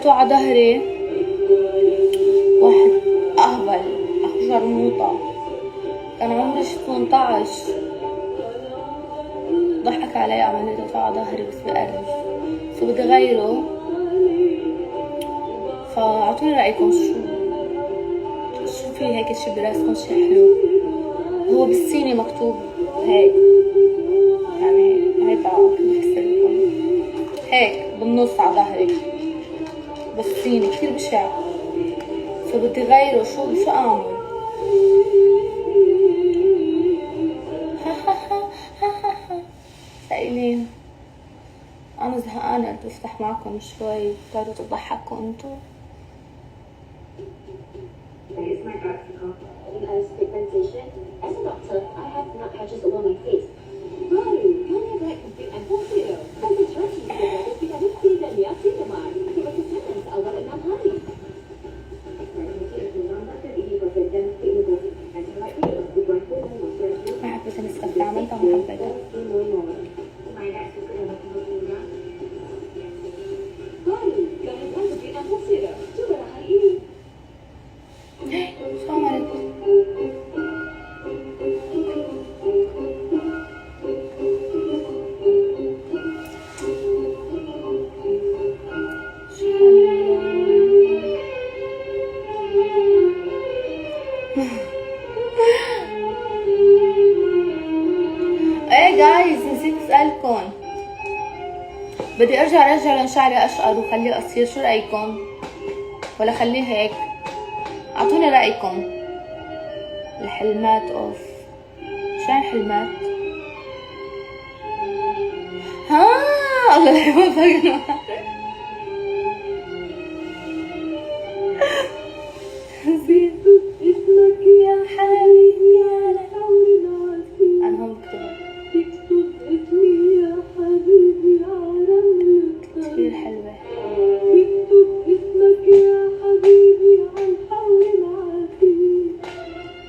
حطيته على ظهري واحد اهبل اخو شرموطة كان عمري 18 ضحك علي عملته على ظهري بس بقرف، سو بدي غيره. فاعطوني رأيكم شو في هيك شي براسكم شي حلو. هو بالصيني مكتوب هيك، يعني هيك كيف بفسرلكم، هيك بالنص على ظهري بالصيني كتير بشع، فبدي غيره. شو اعمل؟ سائلين. انا زهقانه، قلت افتح معكم شوي بتقدروا تضحكوا انتو. As pigmentation, as a doctor, I have nut patches over my face. Baru, kami agak kebit and popular. Konsentrasi sebagai vitamin C dan niacinamide akibat kesenangan seawal 6 hari. ما حبيت نسكت عملتها وما حبيتها. Baru, kami agak kebit and popular. Cubalah hari ini. السلام عليكم. ايه جايز نسيت اسألكم، بدي ارجع لون شعري اشقر وخليه قصير، شو رأيكم؟ ولا خليه هيك؟ اعطوني رأيكم. الحلمات اوف، شو يعني حلمات؟ ها الله يحفظك. نسيت اسمك يا حبيبي على انا هم بكتبها. اكتب اسمي يا حبيبي على كتير حلوة. اكتب اسمك يا حبيبي على الحول العافية.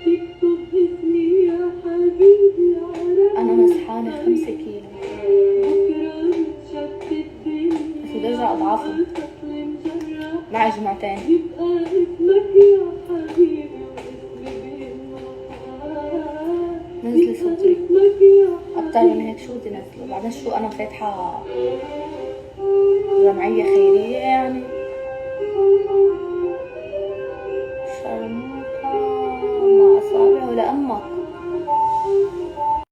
اكتب اسمي يا حبيبي على انا مسحانة 5 كيلو بس بدي ارجع اضعافهم معي جمعتين. نزلي صوتي اكتر من هيك، شو بدي نزله؟ بعدين شو انا فاتحة جمعية خيرية يعني. شرموطة مع اصابع ولا امك.